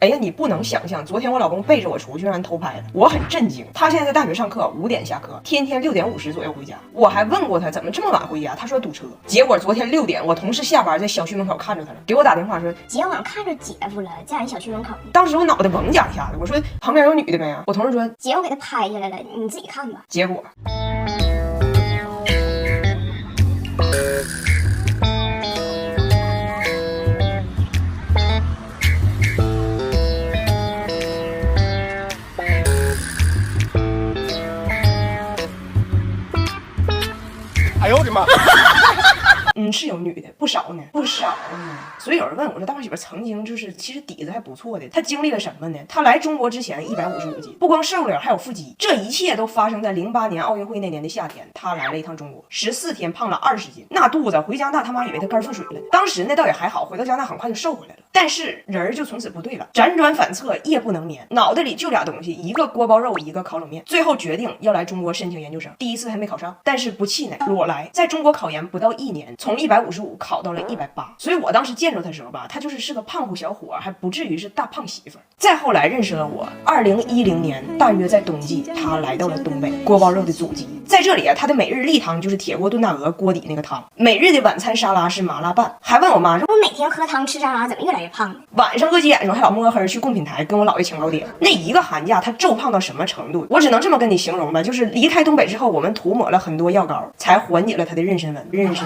哎呀，你不能想象，昨天我老公背着我出去让人偷拍了，我很震惊。他现在在大学上课，5点下课，天天6点50左右回家。我还问过他怎么这么晚回家，他说堵车。结果昨天6点，我同事下班在小区门口看着他了，给我打电话说姐晚看着姐夫了，在俺小区门口。当时我脑袋嗡讲一下子，我说旁边有女的没啊？我同事说姐我给他拍下来了，你自己看吧。结果。哎呦我的妈！是有女的，不少呢，不少呢。所以有人问我说，大胖媳妇曾经其实底子还不错的，她经历了什么呢？她来中国之前155斤，不光瘦脸还有腹肌，这一切都发生在08年奥运会那年的夏天。她来了一趟中国，14天胖了20斤，那肚子回加拿大他妈以为她肝腹水了。当时呢倒也还好，回到加拿大很快就瘦回来了。但是人就从此不对了，辗转反侧，夜不能眠，脑袋里就俩东西，一个锅包肉，一个烤冷面。最后决定要来中国申请研究生，第一次还没考上，但是不气馁，裸来，在中国考研不到1年，从155考到了180。所以我当时见着他的时候吧，他是个胖乎小伙，还不至于是大胖媳妇。再后来认识了我，2010年大约在冬季，他来到了东北，锅包肉的祖籍。在这里啊，他的每日例汤就是铁锅炖大鹅锅底那个汤，每日的晚餐沙拉是麻辣拌。还问我妈说，我每天喝汤吃沙拉，怎么越来越胖呢？晚上饿急眼的时候还老摸黑去贡品台跟我姥爷请老爹。那一个寒假他骤胖到什么程度，我只能这么跟你形容吧，就是离开东北之后，我们涂抹了很多药膏，才缓解了他的妊娠纹。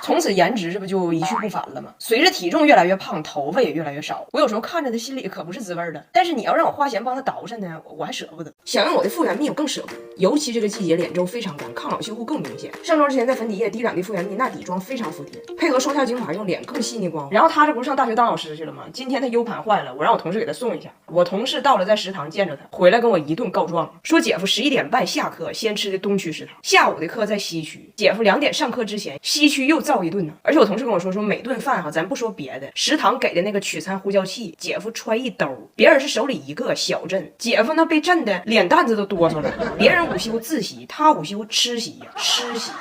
从此颜值这不就一去不返了吗？随着体重越来越胖，头发也越来越少。我有时候看着他心里可不是滋味的，但是你要让我花钱帮他捯饬呢，我还舍不得。想用我的复原蜜，我更舍不得。尤其这个季节脸皱非常干，抗老修护更明显。上周之前在粉底液滴两滴复原蜜，那底妆非常服帖，配合双效精华用脸更细腻光。然后他这不是上大学当老师去了吗？今天他 U 盘坏了，我让我同事给他送一下。我同事到了，在食堂见着他，回来跟我一顿告状，说姐夫11点半下课先吃的东区食堂，下午的课在西区，姐夫2点上课之前西区又造一顿呢。而且我同事跟我说每顿饭哈，咱不说别的，食堂给的那个取餐呼叫器，姐夫揣一兜，别人是手里一个小震，姐夫那被震的脸蛋子都哆嗦了。别人午休自习，他午休吃席呀，吃席呀。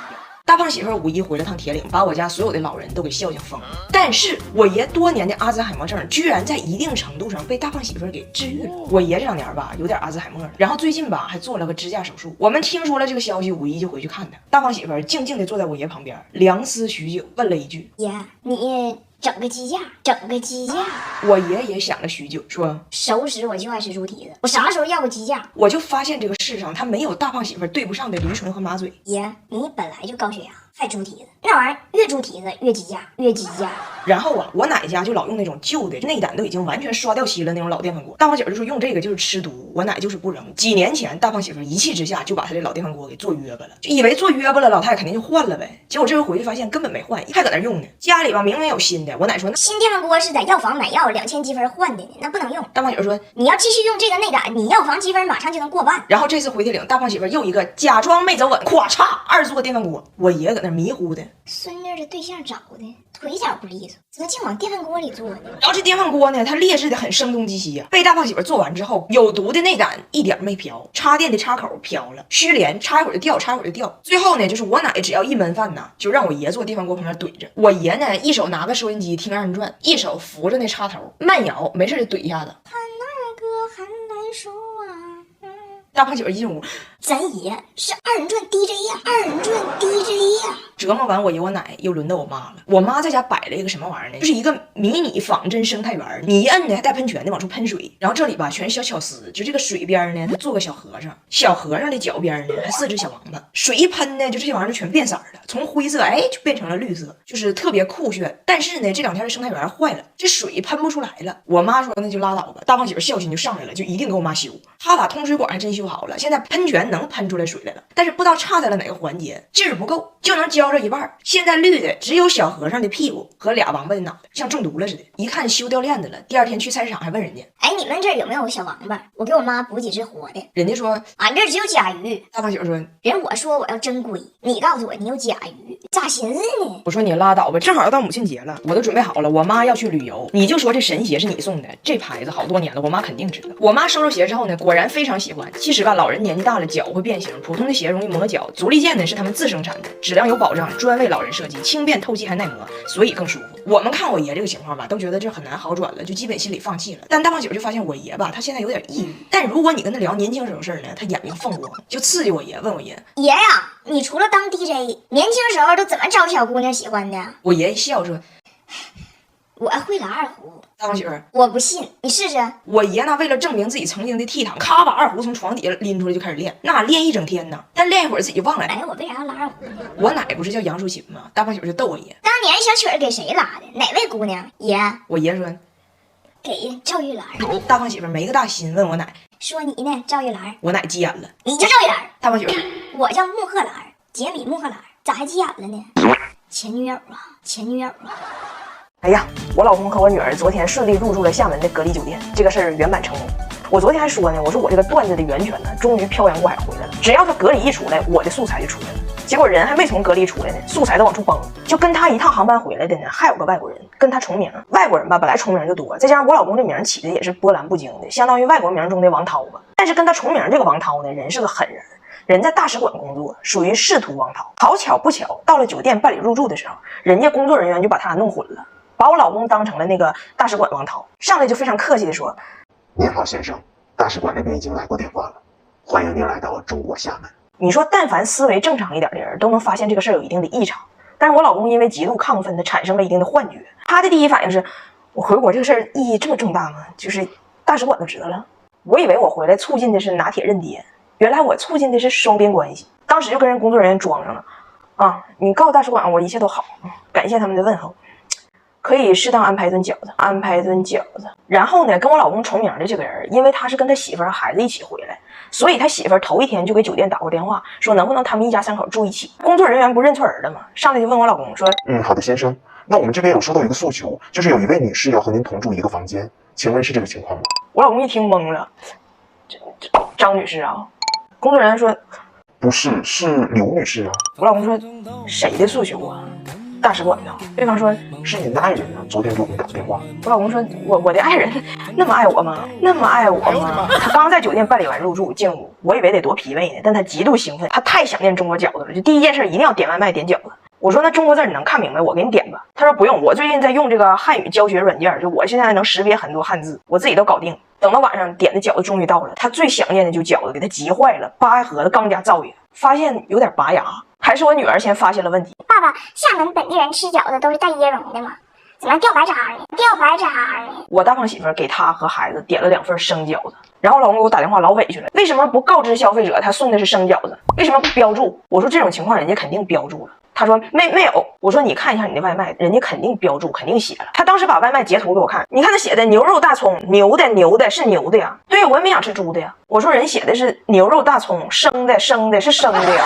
大胖媳妇5一回了趟铁岭，把我家所有的老人都给笑笑疯了。但是我爷多年的阿兹海默症居然在一定程度上被大胖媳妇给治愈了。我爷这2年吧有点阿兹海默，然后最近吧还做了个支架手术。我们听说了这个消息，5一就回去看他。大胖媳妇静静地坐在我爷旁边，良思许久，问了一句：爷，你整个鸡架，整个鸡架。我爷也想了许久，说熟食我就爱吃猪蹄子，我啥时候要过鸡架？我就发现这个世上他没有大胖媳妇对不上的驴唇和马嘴。爷，你本来就高血压，还猪蹄子，那玩意儿越猪蹄子越鸡架，越鸡架。然后啊，我奶家就老用那种旧的内胆都已经完全刷掉漆了那种老电饭锅。大胖媳妇就说用这个就是吃毒，我奶就是不扔。几年前大胖媳妇一气之下就把他的老电饭锅给做约巴了，就以为做约巴了老太太肯定就换了呗。结果这回回去发现根本没换，还搁那用呢。家里吧明明有新的，我奶说那新电饭锅是在药房买药2000积分换的呢，那不能用。大胖媳妇说你要继续用这个内胆，你药房积分马上就能过万。然后这次回铁岭，大胖媳妇又一个假装没走稳，咵嚓2座电饭锅。我爷搁那迷糊的，孙女的对象找的腿脚不利索，怎么净往电饭锅里做呢？然后这电饭锅呢，它劣质的很声东击西啊。被大胖媳妇做完之后，有毒的内胆一点没飘，插电的插口飘了，虚连插一会儿就掉，插一会儿就掉。最后呢，就是我奶只要一焖饭呢，就让我爷坐电饭锅旁边怼着。我爷呢，一手拿个收音机听2人转，一手扶着那插头慢摇，没事就怼一下子。看那个寒来暑啊。大胖媳妇一进屋，咱爷是2人转 DJ 呀，2人转 DJ 呀。折磨完我爷我奶，又轮到我妈了。我妈在家摆了一个什么玩意儿呢？就是一个迷你仿真生态园，你一摁呢还带喷泉的往出喷水，然后这里吧全是小巧思，就这个水边呢它做个小和尚，小和尚的脚边呢还4只小王八，水一喷呢就这些玩意儿就全变色了，从灰色就变成了绿色，就是特别酷炫。但是呢这2天的生态园坏了，这水喷不出来了。我妈说那就拉倒吧，大胖媳妇孝心就上来了，就一定给我妈修。她把通水管还真修好了，现在喷泉能喷出来水来了，但是不知道差在了哪个环节，劲儿不够，就能浇着一半。现在绿的只有小和尚的屁股和俩王八的脑袋，像中毒了似的。一看修掉链子了，第2天去菜市场还问人家，哎，你们这儿有没有小王八？我给我妈补几只活的。人家说俺这儿只有甲鱼。大胖媳妇说，人我说我要真龟，你告诉我你有甲鱼，咋寻思呢？我说你拉倒吧，正好要到母亲节了，我都准备好了，我妈要去旅游，你就说这神鞋是你送的，这牌子好多年了，我妈肯定知道。我妈收着鞋之后呢，果然非常喜欢。其实吧，老人年纪大了脚会变形，普通的鞋容易磨脚，足力健呢是他们自生产的，质量有保障，专为老人设计，轻便透气还耐磨，所以更舒服。我们看我爷这个情况吧，都觉得这很难好转了，就基本心理放弃了。但大胖媳妇就发现我爷吧，他现在有点抑郁。但如果你跟他聊年轻时候事儿呢，他眼睛放光，就刺激我爷，问我爷：“爷呀，你除了当 DJ， 年轻时候都怎么招小姑娘喜欢的？”我爷一笑说：“我会拉二胡。”大胖媳妇，我不信，你试试。我爷呢，为了证明自己曾经的倜傥，咔把二胡从床底下拎出来就开始练，那练一整天呢。但练一会儿自己忘了。哎，我为啥要拉二胡？我奶不是叫杨淑琴吗？大胖媳妇就逗我爷：“当年小曲儿给谁拉的？哪位姑娘？爷。”我爷说：“给赵玉兰。”大胖媳妇没个大心，问我奶：“说你呢，赵玉兰？”我奶急眼了：“你叫赵玉兰？”大胖媳妇：“我叫穆赫兰，杰米穆赫兰，咋还急眼了呢？前女友啊，前女友啊。哎呀，我老公和我女儿昨天顺利入住了厦门的隔离酒店，这个事儿圆满成功。我昨天还说呢，我说我这个段子的源泉呢，终于漂洋过海回来了。只要他隔离一出来，我的素材就出来了。结果人还没从隔离出来呢，素材都往出崩。就跟他一趟航班回来的呢，还有个外国人跟他重名。外国人吧，本来重名就多，再加上我老公这名起的也是波澜不惊的，相当于外国名中的王涛吧。但是跟他重名这个王涛呢，人是个狠人。人在大使馆工作，属于仕途王涛。好巧不巧，到了酒店办理入住的时候，人家工作人员就把他俩弄混了。把我老公当成了那个大使馆王涛，上来就非常客气的说：“您好，先生，大使馆那边已经来过电话了，欢迎您来到中国厦门。”你说，但凡思维正常一点的人都能发现这个事儿有一定的异常，但是我老公因为极度亢奋的产生了一定的幻觉，他的第一反应是：我回国这个事儿意义这么重大吗？就是大使馆都知道了，我以为我回来促进的是拿铁认爹，原来我促进的是双边关系。当时就跟人工作人员装上了啊，你告诉大使馆我一切都好，感谢他们的问候。可以适当安排一顿饺子，安排一顿饺子。然后呢，跟我老公重名的这个人，因为他是跟他媳妇儿和孩子一起回来，所以他媳妇儿头一天就给酒店打过电话，说能不能他们一家三口住一起。工作人员不认错人了吗？上来就问我老公说：“好的，先生，那我们这边有收到一个诉求，就是有一位女士要和您同住一个房间，请问是这个情况吗？”我老公一听懵了，张女士啊？工作人员说：“不是，是刘女士啊。”我老公说：“谁的诉求啊？”大使馆的。对方说：“是您的爱人啊，昨天给我们打电话。”我老公说：“我的爱人那么爱我吗？那么爱我吗？”他刚在酒店办理完入住进屋，我以为得多疲惫呢，但他极度兴奋，他太想念中国饺子了，就第一件事一定要点外卖点饺子。我说：“那中国字你能看明白，我给你点吧。”他说：“不用，我最近在用这个汉语教学软件，就我现在能识别很多汉字，我自己都搞定。”等到晚上点的饺子终于到了，他最想念的就饺子，给他急坏了，扒开盒子刚加造诣，发现有点拔牙，还是我女儿先发现了问题。爸爸，厦门本地人吃饺子都是带椰蓉的吗？怎么掉白渣呢？掉白渣呢？我大胖媳妇给他和孩子点了2份生饺子，然后老公给我打电话老委屈了，为什么不告知消费者他送的是生饺子？为什么不标注？我说这种情况人家肯定标注了。他说没有，我说你看一下你的外卖，人家肯定标注，肯定写了。他当时把外卖截图给我看，你看他写的牛肉大葱，牛的是牛的呀。对，我也没想吃猪的呀。我说人写的是牛肉大葱，生的是生的呀。